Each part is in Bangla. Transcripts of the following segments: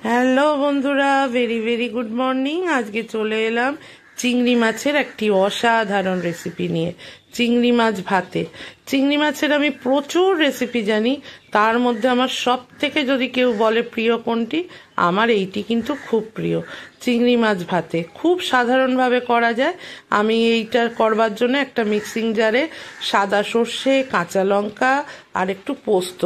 হ্যালো বন্ধুরা, ভেরি ভেরি গুড মর্নিং। আজকে চলে এলাম চিংড়ি মাছের একটি অসাধারণ রেসিপি নিয়ে। চিংড়ি মাছ ভাতে। চিংড়ি মাছের আমি প্রচুর রেসিপি জানি, তার মধ্যে আমার সব থেকে যদি কেউ বলে প্রিয় কোনটি, আমার এইটি কিন্তু খুব প্রিয়। চিংড়ি মাছ ভাতে খুব সাধারণভাবে করা যায়। আমি এইটা করবার জন্য একটা মিক্সিং জারে সাদা সর্ষে, কাঁচা লঙ্কা আর একটু পোস্ত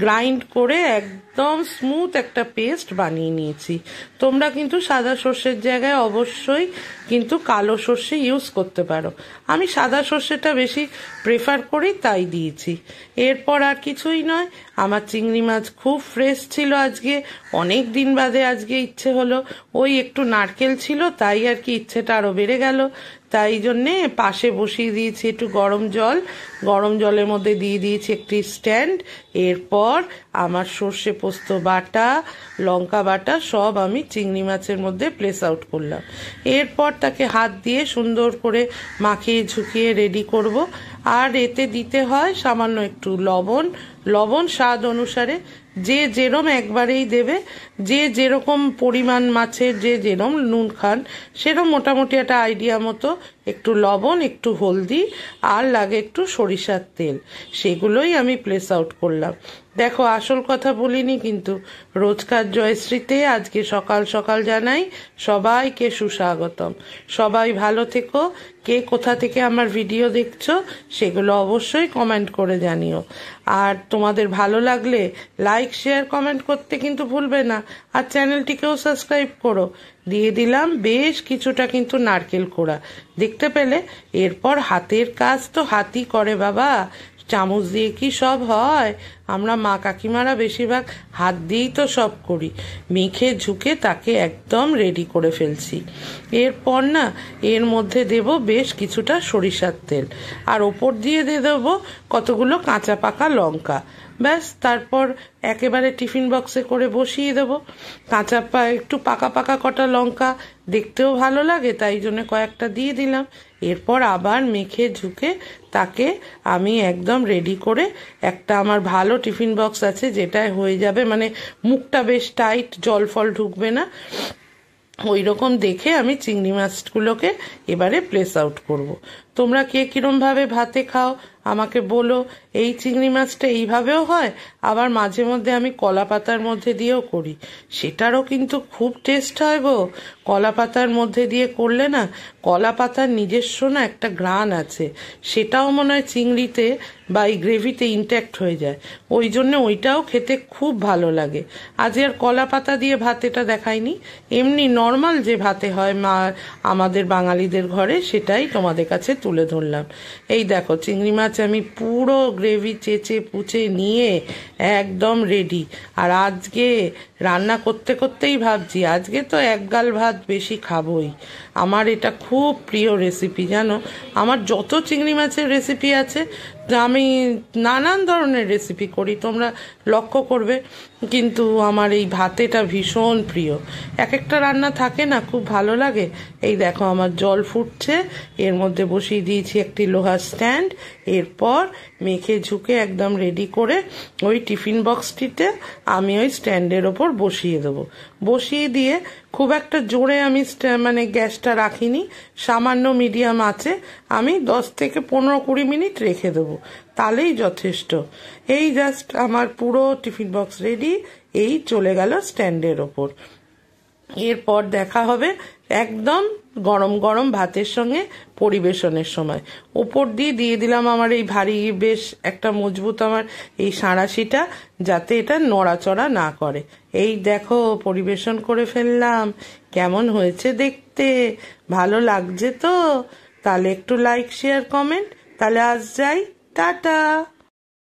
গ্রাইন্ড করে একদম স্মুথ একটা পেস্ট বানিয়ে নিয়েছি। তোমরা কিন্তু সাদা সর্ষের জায়গায় অবশ্যই কিন্তু কালো সর্ষে ইউজ করতে পারো। আমি সাদা সর্ষেটা বেশি প্রেফার করি, তাই দিয়েছি। এরপর আর কিছুই নয়, আমার চিংড়ি মাছ খুব ফ্রেশ ছিল আজকে, অনেক দিন বাদে আজকে ইচ্ছে হলো। ওই একটু নারকেল ছিল, তাই আর কি ইচ্ছেটা আরো বেড়ে গেল। তাই জন্যে পাশে বসিয়ে দিয়েছি একটু গরম জল, গরম জলের মধ্যে দিয়ে দিয়েছি একটি স্ট্যান্ড। এরপর আমার সর্ষে পোস্ত বাটা, লঙ্কা বাটা সব আমি চিংড়ি মাছের মধ্যে প্লেস আউট করলাম। এরপর তাকে হাত দিয়ে সুন্দর করে মাখিয়ে ঝুঁকিয়ে রেডি করব। আর এতে দিতে হয় সামান্য একটু লবণ, লবণ স্বাদ অনুসারে, যে যেরম একবারেই দেবে, যে যেরকম পরিমাণ মাছের যে যেরম নুন খান সেরম মোটামুটি একটা আইডিয়া মতো একটু লবণ, একটু হলদি আর লাগে একটু সরিষার তেল, সেগুলোই আমি প্লেস আউট করলাম। দেখো, আসল কথা বলিনি কিন্তু, রোজকার জয়শ্রীতে আজকে সকাল সকাল জানাই সবাইকে সুস্বাগতম। সবাই ভালো থেকো। কে কোথা থেকে আমার ভিডিও দেখছো সেগুলো অবশ্যই কমেন্ট করে জানিও। আর তোমাদের ভালো লাগলে লাইক, শেয়ার, কমেন্ট করতে কিন্তু ভুলবে না। আর চ্যানেলটিকেও সাবস্ক্রাইব করো। দিয়ে দিলাম বেশ কিছুটা কিন্তু নারকেল কোড়া, দেখতে পেলে। এরপর হাতের কাজ তো হাতই করে বাবা, চামচ দিয়ে কি সব হয়? আমরা মা কাকিমারা বেশিরভাগ হাত দিয়েই তো সব করি। মেখে ঝুঁকে তাকে একদম রেডি করে ফেলছি। এরপর না এর মধ্যে দেব বেশ কিছুটা সরিষার তেল, আর ওপর দিয়ে দিয়ে দেবো কতগুলো কাঁচা পাকা লঙ্কা। ব্যাস, তারপর একেবারে টিফিন বক্সে করে বসিয়ে দেবো। একটু পাকা পাকা কটা লঙ্কা দেখতেও ভালো লাগে, তাই জন্য কয়েকটা দিয়ে দিলাম। এরপর আবার মেখে ঝুঁকে তাকে আমি একদম রেডি করে, একটা আমার ভালো টিফিন বক্স আছে যেটায় হয়ে যাবে, মানে মুখটা বেশ টাইট, জল ফল ঢুকবে না, ওই রকম দেখে আমি চিংড়ি মাছগুলোকে এবারে প্লেস আউট করব। তোমরা কে কিরম ভাবে ভাতে খাও আমাকে বলো। এই চিংড়ি মাছটা এইভাবেও হয়, আবার মাঝে মধ্যে আমি কলা পাতার মধ্যে দিয়েও করি, সেটারও কিন্তু খুব টেস্ট হয় গো। কলা পাতার মধ্যে দিয়ে করলে না, কলা পাতার নিজস্ব না একটা ঘ্রাণ আছে, সেটাও মনে হয় চিংড়িতে বা এই গ্রেভিতে ইনট্যাক্ট হয়ে যায়, ওই জন্য ওইটাও খেতে খুব ভালো লাগে। আজ আর কলা পাতা দিয়ে ভাতেটা দেখাইনি, এমনি নর্মাল যে ভাতে হয় মা আমাদের বাঙালিদের ঘরে, সেটাই তোমাদের কাছে তুলে ধরলাম। এই দেখো, চিংড়ি মাছ আমি পুরো গ্রেভি চেঁচে পুচে নিয়ে একদম রেডি। আর আজকে রান্না করতে করতেই ভাবছি আজকে তো এক গাল ভাত বেশি খাবোই। আমার এটা খুব প্রিয় রেসিপি, জানো। আমার যত চিংড়ি মাছের রেসিপি আছে, আমি নানান ধরনের রেসিপি করি, তোমরা লক্ষ্য করবে, কিন্তু আমার এই ভাতেটা ভীষণ প্রিয়। এক একটা রান্না থাকে না, খুব ভালো লাগে। এই দেখো, আমার জল ফুটছে, এর মধ্যে বসিয়ে দিয়েছি একটি লোহার স্ট্যান্ড। এরপর মেখে ঝুঁকে একদম রেডি করে ওই টিফিন বক্সটিতে আমি ওই স্ট্যান্ডের ওপর বসিয়ে দেবো। বসিয়ে দিয়ে খুব একটা জোরে আমি মানে গ্যাসটা রাখিনি, সামান্য মিডিয়াম আছে, আমি 10 থেকে 15-20 মিনিট রেখে দেবো, তাহলেই যথেষ্ট। এই জাস্ট আমার পুরো টিফিন বক্স রেডি, এই চলে গেল স্ট্যান্ডের ওপর। এরপর দেখা হবে একদম গরম গরম ভাতের সঙ্গে পরিবেশনের সময়। ওপর দিয়ে দিয়ে দিলাম আমার এই ভারী বেশ একটা মজবুত আমার এই সাঁড়াশিটা, যাতে এটা নড়াচড়া না করে। এই দেখো, পরিবেশন করে ফেললাম। কেমন হয়েছে দেখতে? ভালো লাগছে তো? তাহলে একটু লাইক, শেয়ার, কমেন্ট। তাহলে আজ যাই, টাটা।